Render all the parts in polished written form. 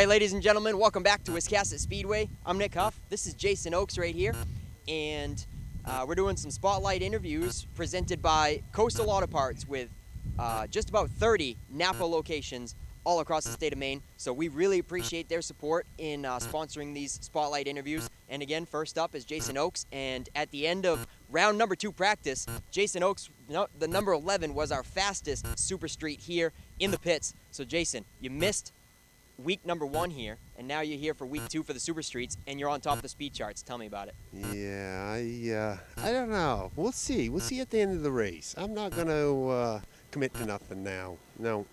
right, ladies and gentlemen, welcome back to Wiscasset Speedway. I'm Nick Huff. This is Jason Oakes right here, and we're doing some spotlight interviews presented by Coastal Auto Parts with just about 30 Napa locations all across the state of Maine. So we really appreciate their support in sponsoring these spotlight interviews. And again, first up is Jason Oakes, and at the end of round number 2 practice, Jason Oakes, the number 11, was our fastest super street here in the pits. So Jason, you missed week number 1 here, and now you're here for week 2 for the super streets, and you're on top of the speed charts. Tell me about it. Yeah, I don't know. We'll see. We'll see at the end of the race. I'm not going to commit to nothing now. No.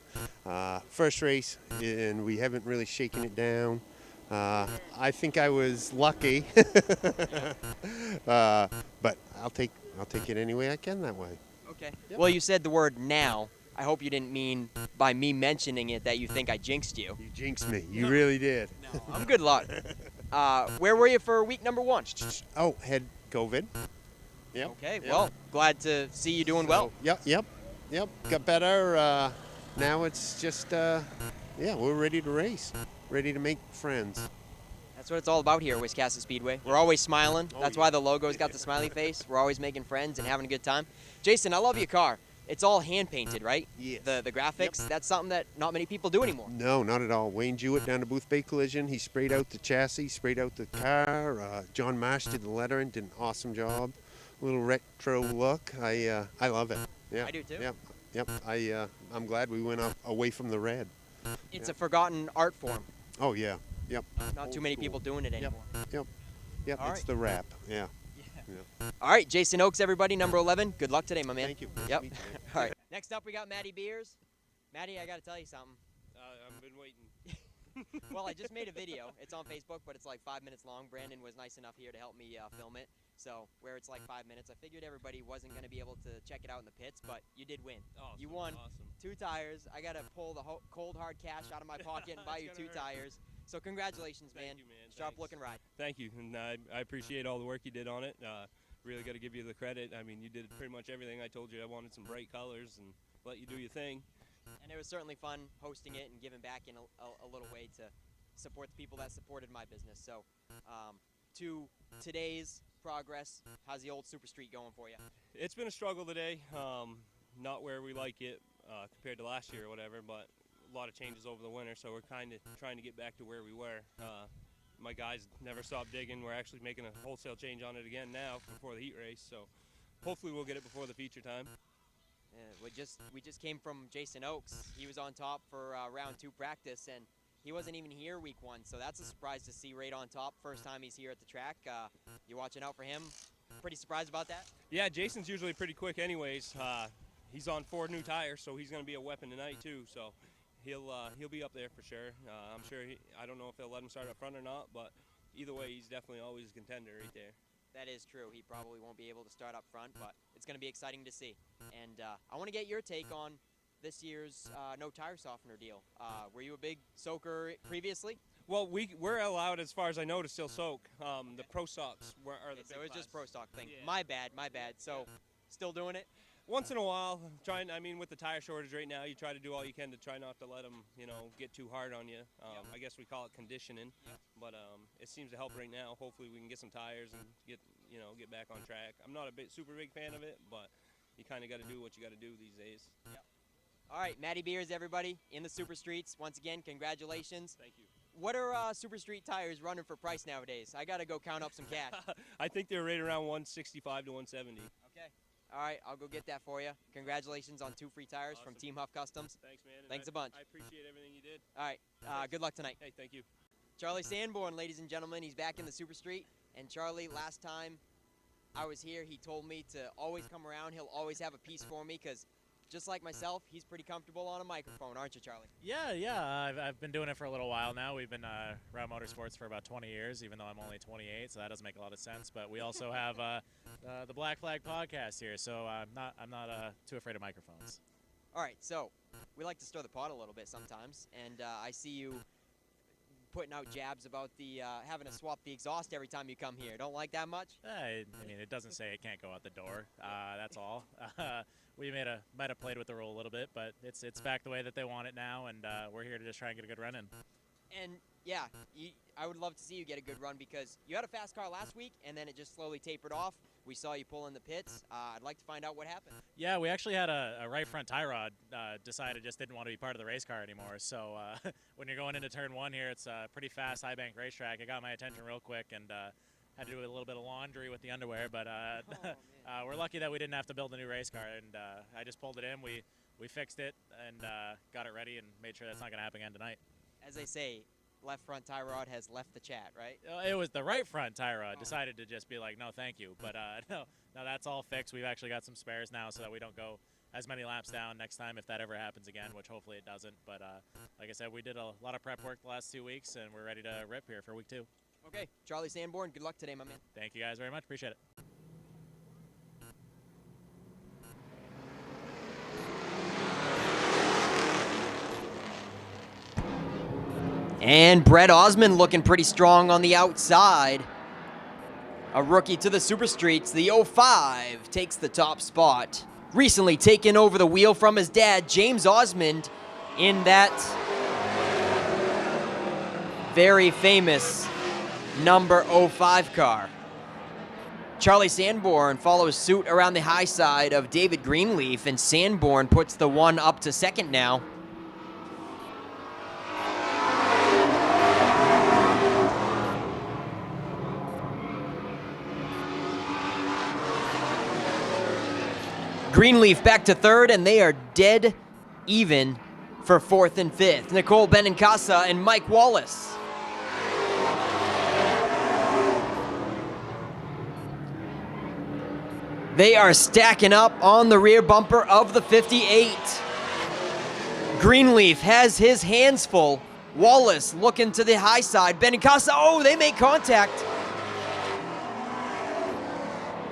First race, and we haven't really shaken it down. I think I was lucky, but I'll take it any way I can that way. Okay. Yep. Well, you said the word now. I hope you didn't mean by me mentioning it that you think I jinxed you. You jinxed me. You really did. No, I'm good luck. Where were you for week number 1? Oh, had COVID. Yep. Okay, Yep. well, glad to see you doing well. Yep. Got better. Now it's just, we're ready to race. Ready to make friends. That's what it's all about here at Wiscasset Speedway. We're always smiling. Oh, That's yeah. why the logo's got the smiley face. We're always making friends and having a good time. Jason, I love your car. It's all hand-painted, right? Yes. The graphics, Yep. That's something that not many people do anymore. No, not at all. Wayne Jewett down to Booth Bay Collision. He sprayed out the chassis, sprayed out the car. John Marsh did the lettering, did an awesome job. Little retro look. I love it. Yeah. I do too. Yep. I'm glad we went away from the red. It's a forgotten art form. Oh yeah. Yep. Not Old too many school. people doing it anymore. Yep. All It's right. the wrap. Yeah. All right, Jason Oakes, everybody, number 11. Good luck today, my man. Thank you. Yep. Me too. All right. Next up, we got Maddie Beers. Maddie, I got to tell you something. I've been waiting. Well, I just made a video. It's on Facebook, but it's like 5 minutes long. Brandon was nice enough here to help me film it. So where it's like 5 minutes, I figured everybody wasn't going to be able to check it out in the pits, but you did win. Oh, You won. Awesome. 2 tires. I got to pull the cold hard cash out of my pocket and buy you It's 2 gonna hurt. tires. So congratulations, man. Thank you, man. Sharp Thanks. looking ride. Thank you, and I appreciate all the work you did on it. Really got to give you the credit. I mean, you did pretty much everything. I told you I wanted some bright colors and let you do your thing. And it was certainly fun hosting it and giving back in a little way to support the people that supported my business. So to today's progress, how's the old Super Street going for you? It's been a struggle today. Not where we like it compared to last year or whatever, but a lot of changes over the winter, so we're kind of trying to get back to where we were. My guys never stopped digging. We're actually making a wholesale change on it again now before the heat race, so hopefully we'll get it before the feature time. We just came from Jason Oakes. He was on top for round 2 practice, and he wasn't even here week 1, so that's a surprise to see right on top. First time he's here at the track. You watching out for him? Pretty surprised about that? Yeah, Jason's usually pretty quick anyways. He's on 4 new tires, so he's going to be a weapon tonight too. So he'll be up there for sure. I'm sure I don't know if they'll let him start up front or not, but either way, he's definitely always a contender right there. That is true. He probably won't be able to start up front, but it's going to be exciting to see. And I want to get your take on this year's no tire softener deal. Were you a big soaker previously? Well, we're allowed, as far as I know, to still soak. The Pro Stocks are the So big it was just class. Pro Stock thing. Yeah. My bad. So still doing it? Once in a while, with the tire shortage right now, you try to do all you can to try not to let them, get too hard on you. I guess we call it conditioning, but it seems to help right now. Hopefully we can get some tires and get back on track. I'm not a super big fan of it, but you kind of got to do what you got to do these days. All right, Maddie Beers, everybody, in the Super Streets. Once again, congratulations. Thank you. What are Super Street tires running for price nowadays? I got to go count up some cash. I think they're right around 165 to 170. Okay. All right, I'll go get that for you. Congratulations on 2 free tires from Awesome. Team Huff Customs. Thanks, man. and Thanks a bunch. I appreciate everything you did. All right, good luck tonight. Hey, thank you. Charlie Sanborn, ladies and gentlemen, he's back in the Super Street. And Charlie, last time I was here, he told me to always come around. He'll always have a piece for me because just like myself, he's pretty comfortable on a microphone, aren't you, Charlie? Yeah. I've been doing it for a little while now. We've been around motorsports for about 20 years, even though I'm only 28, so that doesn't make a lot of sense. But we also have the Black Flag podcast here, so I'm not too afraid of microphones. All right, so we like to stir the pot a little bit sometimes, and I see you putting out jabs about the having to swap the exhaust every time you come here. Don't like that much? I mean, it doesn't say it can't go out the door. That's all. We might have played with the rule a little bit, but it's back the way that they want it now, and we're here to just try and get a good run in. And yeah, I would love to see you get a good run because you had a fast car last week and then it just slowly tapered off. We saw you pull in the pits. I'd like to find out what happened. Yeah, we actually had a right front tie rod decided just didn't want to be part of the race car anymore. So when you're going into turn one here, it's a pretty fast high bank racetrack. It got my attention real quick and had to do a little bit of laundry with the underwear. But we're lucky that we didn't have to build a new race car. And I just pulled it in. We fixed it and got it ready and made sure that's not going to happen again tonight. As they say, left front tie rod has left the chat, right? It was the right front tie rod decided to just be like, no, thank you. But no, that's all fixed. We've actually got some spares now so that we don't go as many laps down next time if that ever happens again, which hopefully it doesn't. But like I said, we did a lot of prep work the last 2 weeks, and we're ready to rip here for week 2. Okay, Charlie Sanborn, good luck today, my man. Thank you guys very much. Appreciate it. And Brett Osmond looking pretty strong on the outside. A rookie to the Super Streets, the 05 takes the top spot. Recently taken over the wheel from his dad, James Osmond, in that very famous number 05 car. Charlie Sanborn follows suit around the high side of David Greenleaf, and Sanborn puts the one up to second now. Greenleaf back to third, and they are dead even for fourth and fifth. Nicole Benincasa and Mike Wallace. They are stacking up on the rear bumper of the 58. Greenleaf has his hands full. Wallace looking to the high side. Benincasa, oh, they make contact.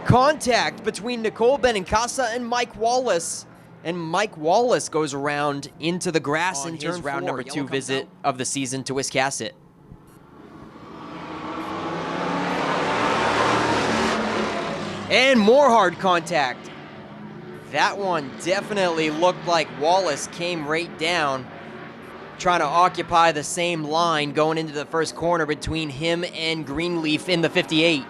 Contact between Nicole Benincasa and Mike Wallace. And Mike Wallace goes around into the grass in his round number 2 visit of the season to Wiscasset. And more hard contact. That one definitely looked like Wallace came right down, trying to occupy the same line going into the first corner between him and Greenleaf in the 58.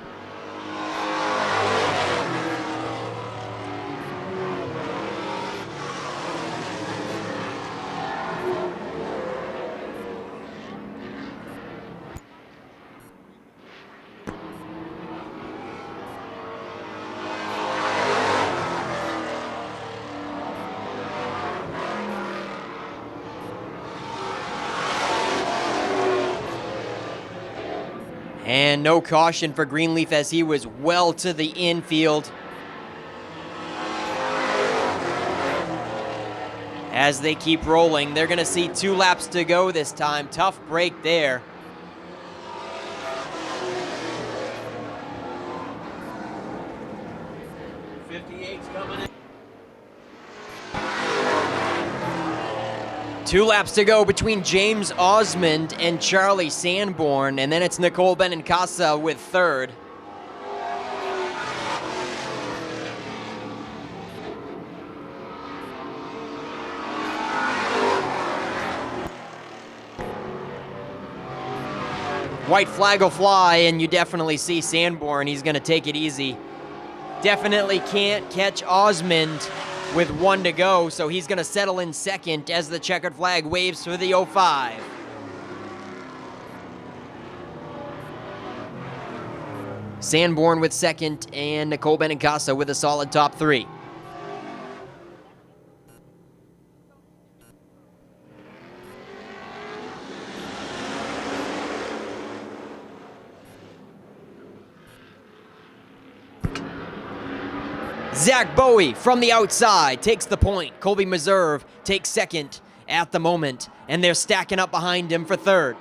And no caution for Greenleaf as he was well to the infield. As they keep rolling, they're going to see 2 laps to go this time. Tough break there. Coming in. 2 laps to go between James Osmond and Charlie Sanborn, and then it's Nicole Benincasa with third. White flag will fly, and you definitely see Sanborn. He's going to take it easy. Definitely can't catch Osmond with 1 to go, so he's going to settle in second as the checkered flag waves for the 05. Sanborn with second, and Nicole Benincasa with a solid top 3. Zach Bowie from the outside takes the point. Colby Meserve takes second at the moment, and they're stacking up behind him for third.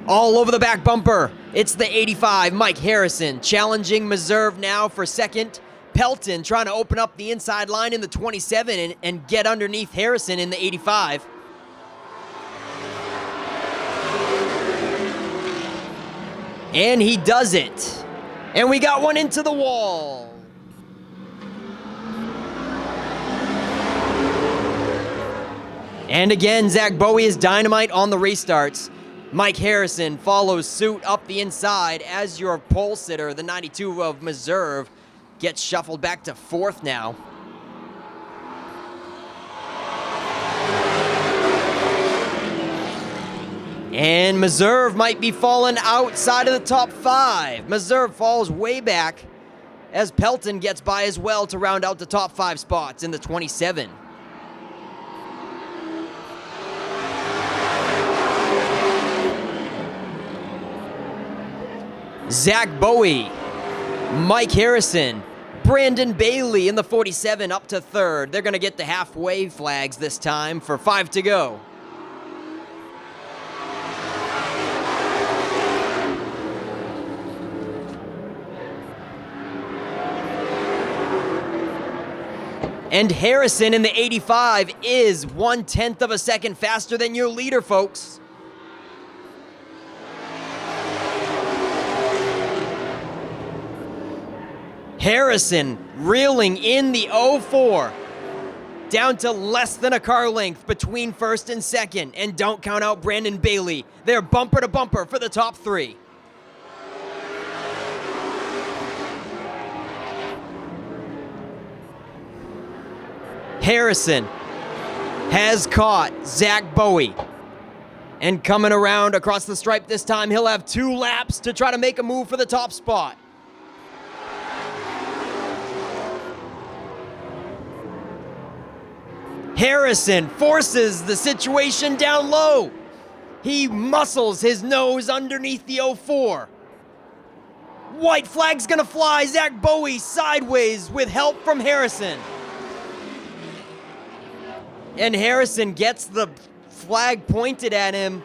All over the back bumper, it's the 85, Mike Harrison, challenging Meserve now for second. Pelton trying to open up the inside line in the 27 and get underneath Harrison in the 85. And he does it. And we got one into the wall. And again, Zach Bowie is dynamite on the restarts. Mike Harrison follows suit up the inside as your pole sitter, the 92 of Meserve, gets shuffled back to 4th now. And Meserve might be falling outside of the top 5. Meserve falls way back as Pelton gets by as well to round out the top 5 spots in the 27. Zach Bowie, Mike Harrison, Brandon Bailey in the 47 up to 3rd. They're going to get the halfway flags this time for 5 to go. And Harrison in the 85 is 1/10 of a second faster than your leader, folks. Harrison reeling in the 04, down to less than a car length between 1st and 2nd. And don't count out Brandon Bailey. They're bumper to bumper for the top 3. Harrison has caught Zach Bowie. And coming around across the stripe this time, he'll have 2 laps to try to make a move for the top spot. Harrison forces the situation down low. He muscles his nose underneath the 04. White flag's gonna fly. Zach Bowie sideways with help from Harrison. And Harrison gets the flag pointed at him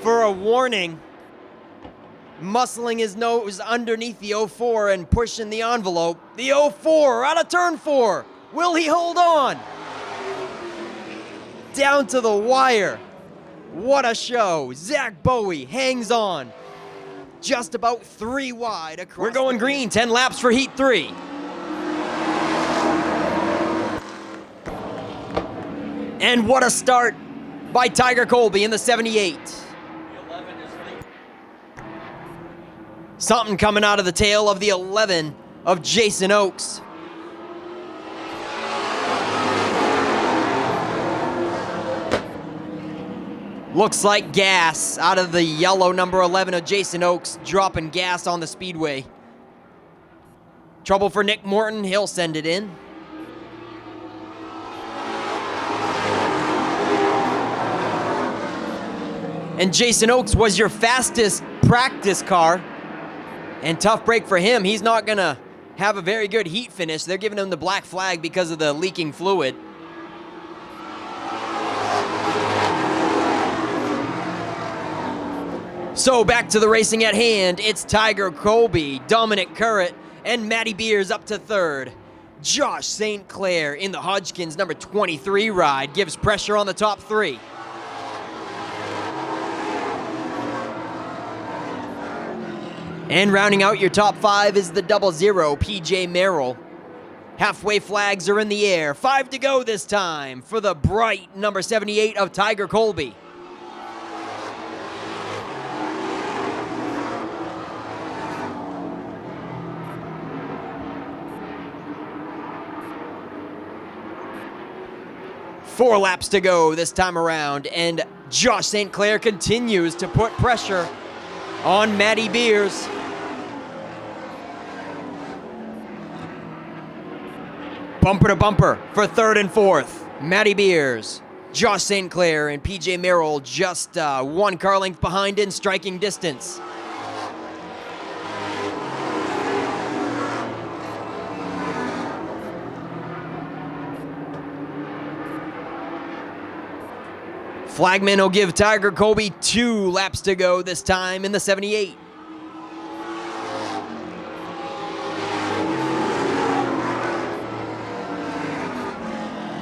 for a warning. Muscling his nose underneath the 04 and pushing the envelope. The 04 out of turn 4. Will he hold on? Down to the wire. What a show. Zach Bowie hangs on. Just about 3 wide across. We're going green. 10 laps for Heat 3. And what a start by Tiger Colby in the 78. Something coming out of the tail of the 11 of Jason Oakes. Looks like gas out of the yellow number 11 of Jason Oakes, dropping gas on the speedway. Trouble for Nick Morton, he'll send it in. And Jason Oakes was your fastest practice car. And tough break for him. He's not going to have a very good heat finish. They're giving him the black flag because of the leaking fluid. So back to the racing at hand. It's Tiger Colby, Dominic Currett, and Maddie Beers up to 3rd. Josh St. Clair in the Hodgkins number 23 ride gives pressure on the top 3. And rounding out your top 5 is the 00 PJ Merrill. Halfway flags are in the air. 5 to go this time for the bright number 78 of Tiger Colby. Four laps to go this time around, and Josh St. Clair continues to put pressure on Maddie Beers. Bumper to bumper for 3rd and 4th. Maddie Beers, Josh St. Clair, and PJ Merrill just 1 car length behind in striking distance. Flagman will give Tiger Colby 2 laps to go this time in the 78.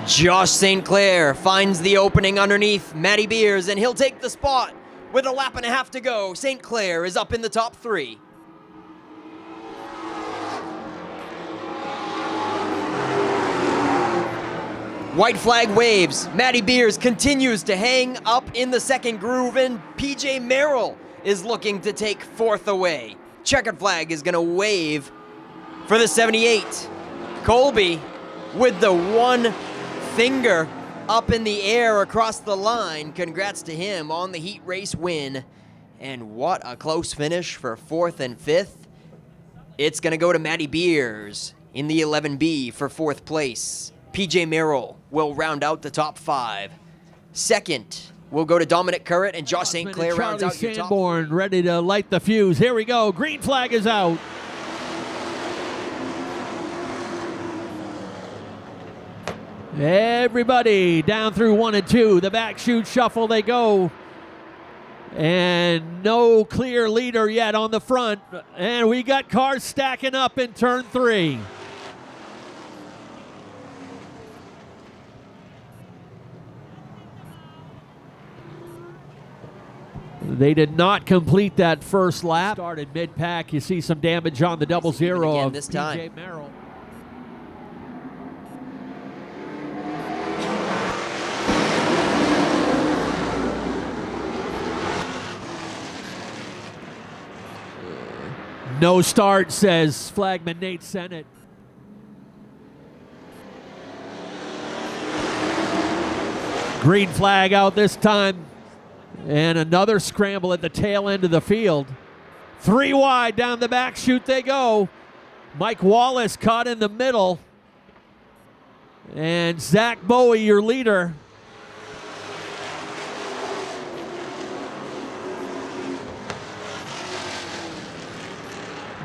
Josh St. Clair finds the opening underneath Maddie Beers, and he'll take the spot with a lap and a half to go. St. Clair is up in the top 3. White flag waves. Maddie Beers continues to hang up in the second groove, and PJ Merrill is looking to take fourth away. Checkered flag is going to wave for the 78. Colby with the one finger up in the air across the line. Congrats to him on the heat race win. And what a close finish for fourth and fifth. It's going to go to Maddie Beers in the 11B for fourth place. PJ Merrill will round out the top five. Second will go to Dominic Currett, and Josh St. Clair rounds out your top. Sanborn ready to light the fuse. Here we go. Green flag is out. Everybody down through 1 and 2. The back chute shuffle they go. And no clear leader yet on the front. And we got cars stacking up in turn 3. They did not complete that first lap. Started mid-pack. You see some damage on the double zero of this time. PJ Merrill. No start, says flagman Nate Sennett. Green flag out this time. And another scramble at the tail end of the field. 3 wide down the back chute they go. Mike Wallace caught in the middle. And Zach Bowie, your leader.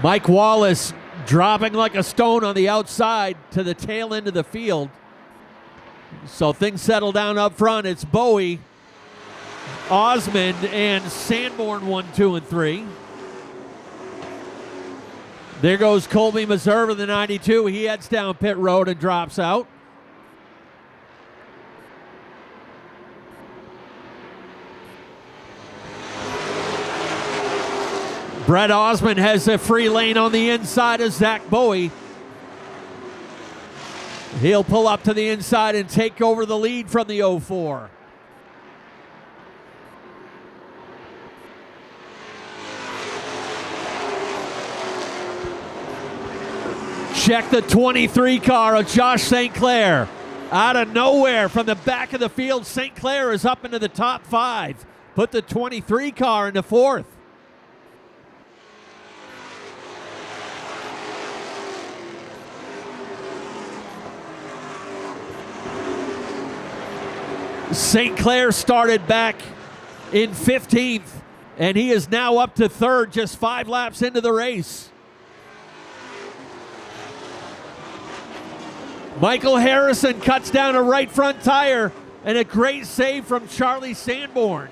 Mike Wallace dropping like a stone on the outside to the tail end of the field. So things settle down up front. It's Bowie, Osmond, and Sanborn 1, 2, and 3. There goes Colby Meserve in the 92. He heads down pit road and drops out. Brett Osmond has a free lane on the inside of Zach Bowie. He'll pull up to the inside and take over the lead from the 04. Check the 23 car of Josh St. Clair. Out of nowhere from the back of the field, St. Clair is up into the top 5. Put the 23 car into 4th. St. Clair started back in 15th, and he is now up to 3rd, just 5 laps into the race. Michael Harrison cuts down a right front tire, and a great save from Charlie Sanborn.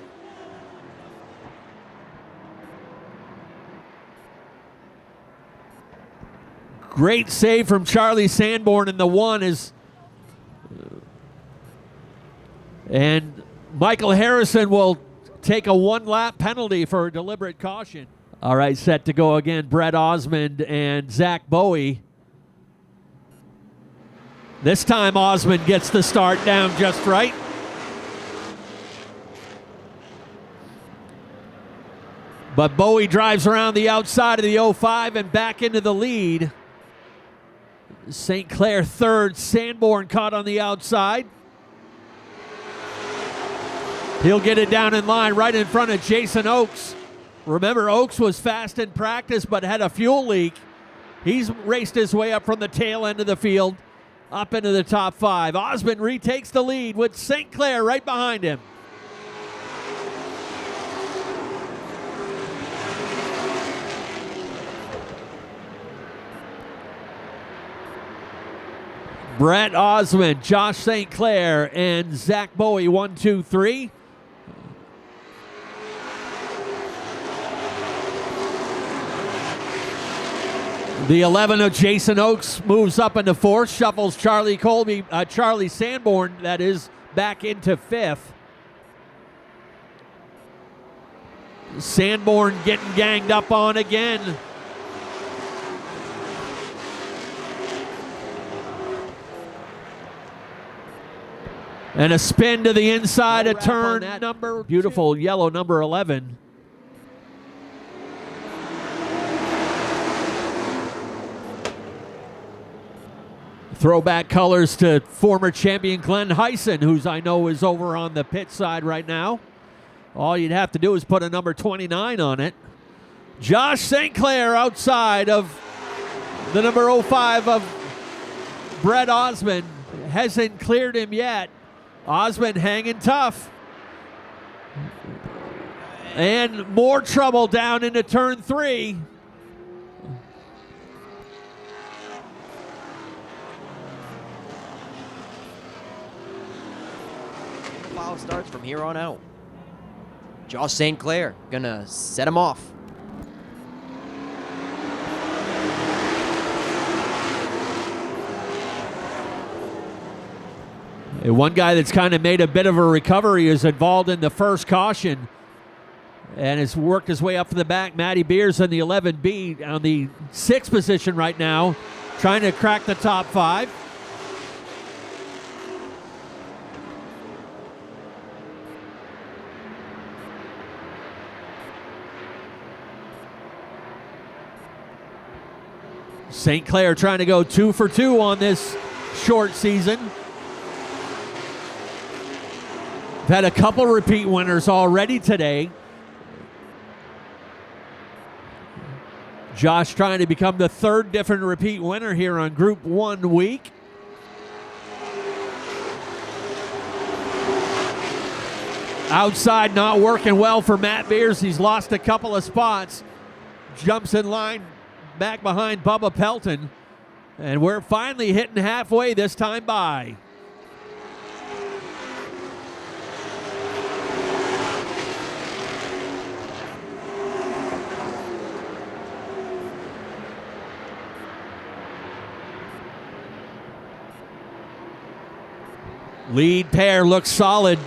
Great save from Charlie Sanborn, and the 1 is... And Michael Harrison will take a 1-lap penalty for deliberate caution. All right, set to go again. Brett Osmond and Zach Bowie. This time Osmond gets the start down just right. But Bowie drives around the outside of the 05 and back into the lead. St. Clair 3rd. Sanborn caught on the outside. He'll get it down in line right in front of Jason Oakes. Remember, Oakes was fast in practice but had a fuel leak. He's raced his way up from the tail end of the field, up into the top 5. Osmond retakes the lead with St. Clair right behind him. Brett Osmond, Josh St. Clair, and Zach Bowie, 1, 2, 3. The 11 of Jason Oakes moves up into 4th, shuffles Charlie Sanborn, that is, back into 5th. Sanborn getting ganged up on again. And a spin to the inside, No a wrap turn on that. number, beautiful yellow number 11. Throwback colors to former champion Glenn Heisen, who's I know is over on the pit side right now. All you'd have to do is put a number 29 on it. Josh St. Clair outside of the number 05 of Brett Osmond. Hasn't cleared him yet. Osmond hanging tough. And more trouble down into turn 3. Foul starts from here on out. Josh St. Clair gonna set him off. One guy that's kind of made a bit of a recovery is involved in the first caution and has worked his way up to the back. Maddie Beers in the 11B on the 6th position right now, trying to crack the top 5. St. Clair trying to go 2 for 2 on this short season. We've had a couple repeat winners already today. Josh trying to become the 3rd different repeat winner here on Group 1 week. Outside not working well for Matt Beers. He's lost a couple of spots. Jumps in line back behind Bubba Pelton. And we're finally hitting halfway this time by. Lead pair looks solid.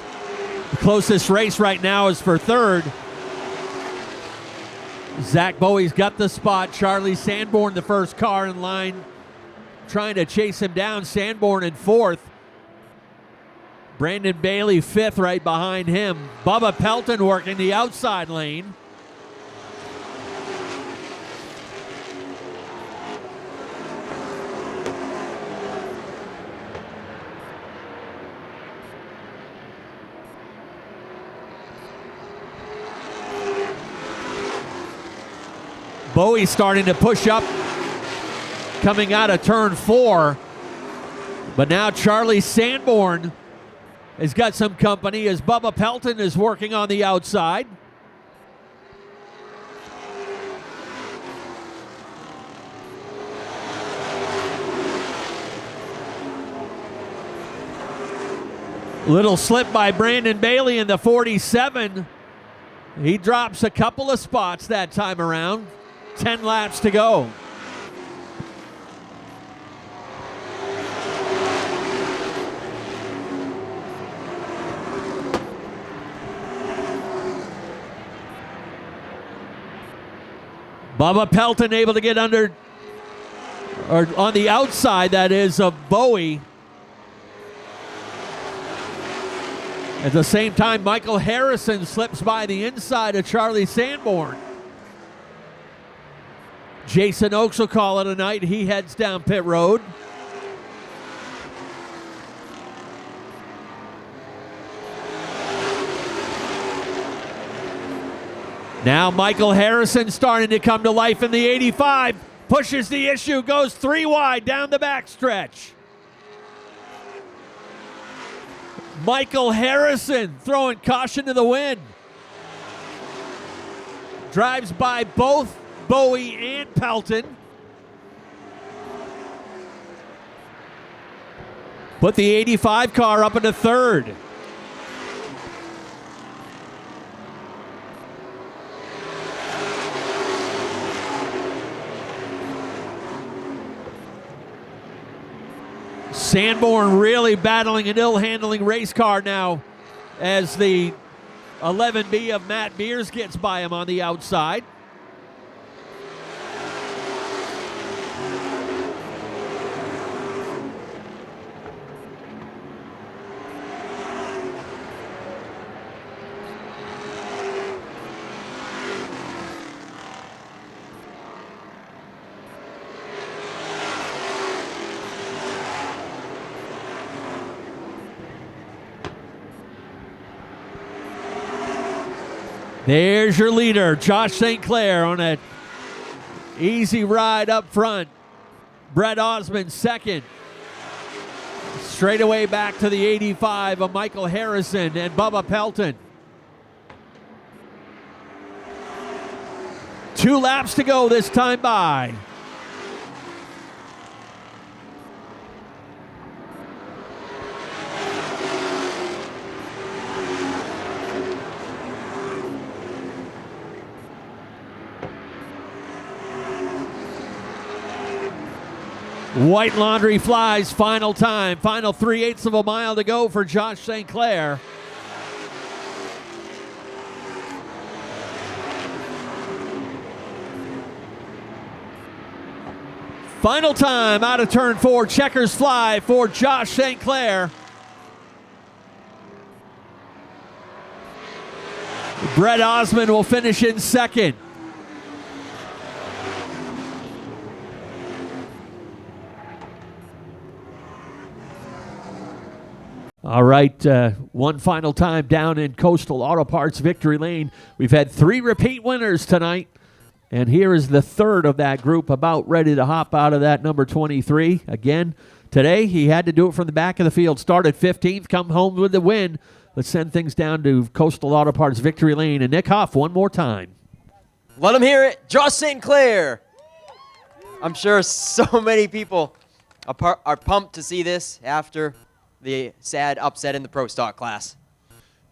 The closest race right now is for 3rd. Zach Bowie's got the spot. Charlie Sanborn, the first car in line, trying to chase him down. Sanborn in 4th. Brandon Bailey 5th right behind him. Bubba Pelton working the outside lane. Bowie starting to push up, coming out of turn 4. But now Charlie Sanborn has got some company as Bubba Pelton is working on the outside. Little slip by Brandon Bailey in the 47. He drops a couple of spots that time around. 10 laps to go. Bubba Pelton able to get under, or on the outside, that is, of Bowie. At the same time, Michael Harrison slips by the inside of Charlie Sanborn. Jason Oakes will call it a night. He heads down pit road. Now Michael Harrison starting to come to life in the 85. Pushes the issue, goes 3 wide down the backstretch. Michael Harrison throwing caution to the wind. Drives by both Bowie and Pelton. Put the 85 car up into 3rd. Sanborn really battling an ill-handling race car now as the 11B of Matt Beers gets by him on the outside. There's your leader, Josh St. Clair, on an easy ride up front. Brett Osmond second. Straight away back to the 85 of Michael Harrison and Bubba Pelton. 2 laps to go this time by. White Laundry flies, final time. Final 3/8 of a mile to go for Josh St. Clair. Final time out of turn 4. Checkers fly for Josh St. Clair. Brett Osmond will finish in second. All right, one final time down in Coastal Auto Parts Victory Lane. We've had 3 repeat winners tonight, and here is the third of that group, about ready to hop out of that number 23. Again, today he had to do it from the back of the field. Started 15th, come home with the win. Let's send things down to Coastal Auto Parts Victory Lane. And Nick Huff one more time. Let them hear it. Josh St. Clair. I'm sure so many people are pumped to see this after the sad upset in the Pro Stock class.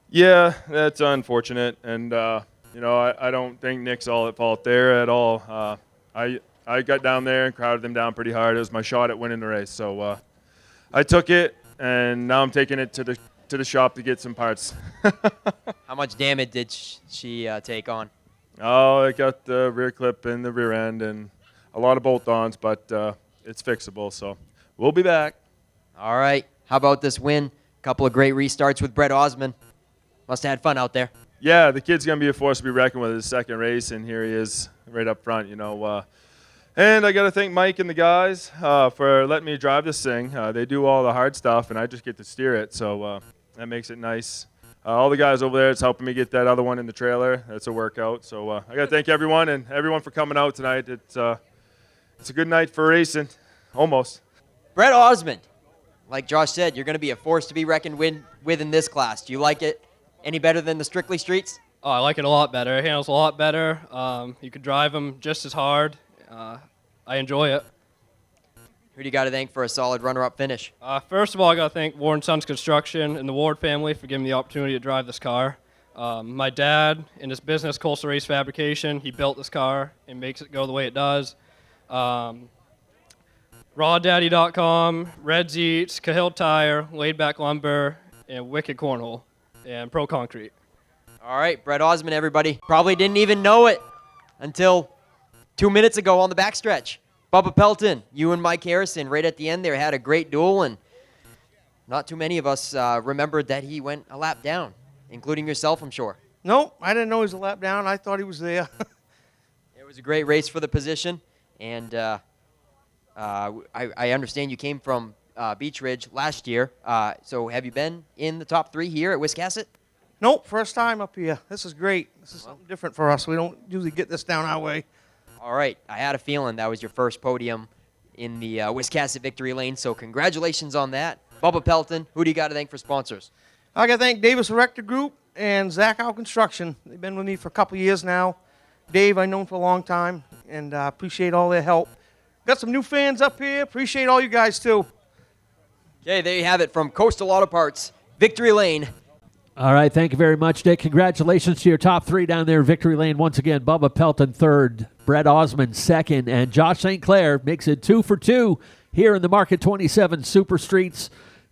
Yeah, that's unfortunate, and I don't think Nick's all at fault there at all. I got down there and crowded them down pretty hard. It was my shot at winning the race, so I took it, and now I'm taking it to the shop to get some parts. How much damage did she take on? Oh, I got the rear clip in the rear end and a lot of bolt-ons, but it's fixable, so we'll be back. All right. How about this win? Couple of great restarts with Brett Osmond. Must have had fun out there. Yeah, the kid's going to be a force to be reckoned with his second race, and here he is right up front, And I got to thank Mike and the guys for letting me drive this thing. They do all the hard stuff, and I just get to steer it, so that makes it nice. All the guys over there, it's helping me get that other one in the trailer. That's a workout. So I got to thank everyone and everyone for coming out tonight. It's a good night for racing, almost. Brett Osmond, like Josh said, you're going to be a force to be reckoned with in this class. Do you like it any better than the Strictly Streets? Oh, I like it a lot better. It handles a lot better. You could drive them just as hard. I enjoy it. Who do you got to thank for a solid runner-up finish? First of all, I got to thank Ward & Sons Construction and the Ward family for giving me the opportunity to drive this car. My dad, in his business, Coastal Race Fabrication, he built this car and makes it go the way it does. RawDaddy.com, Red's Eats, Cahill Tire, Laid Back Lumber, and Wicked Cornhole, and Pro Concrete. All right, Brett Osmond, everybody. Probably didn't even know it until 2 minutes ago on the backstretch. Bubba Pelton, you and Mike Harrison right at the end there had a great duel, and not too many of us remembered that he went a lap down, including yourself, I'm sure. No, I didn't know he was a lap down. I thought he was there. It was a great race for the position, and I understand you came from Beach Ridge last year. So have you been in the top 3 here at Wiscasset? Nope, first time up here. This is great. This is something different for us. We don't usually get this down our way. All right. I had a feeling that was your first podium in the Wiscasset Victory Lane, so congratulations on that. Bubba Pelton, who do you got to thank for sponsors? I got to thank Davis Erector Group and Zach Howe Construction. They've been with me for a couple years now. Dave, I've known for a long time, and I appreciate all their help. Got some new fans up here. Appreciate all you guys, too. Okay, there you have it from Coastal Auto Parts, Victory Lane. All right, thank you very much, Dick. Congratulations to your top 3 down there in Victory Lane. Once again, Bubba Pelton third, Brett Osmond second, and Josh St. Clair makes it 2 for 2 here in the Market 27 Super Streets.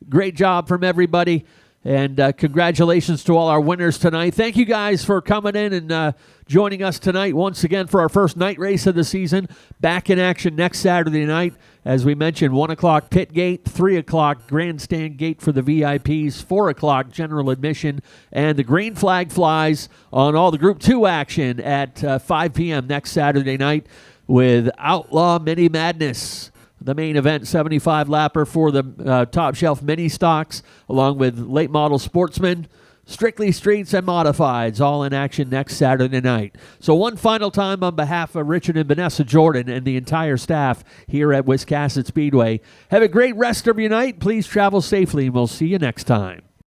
Great job from everybody, and congratulations to all our winners tonight. Thank you guys for coming in and joining us tonight once again for our first night race of the season. Back in action next Saturday night. As we mentioned, 1 o'clock pit gate, 3 o'clock grandstand gate for the VIPs, 4 o'clock general admission, and the green flag flies on all the Group 2 action at 5 p.m. next Saturday night with Outlaw Mini Madness. The main event, 75-lapper for the top shelf mini stocks, along with late model sportsman, Strictly Streets and Modifieds, all in action next Saturday night. So one final time on behalf of Richard and Vanessa Jordan and the entire staff here at Wiscasset Speedway, have a great rest of your night. Please travel safely, and we'll see you next time.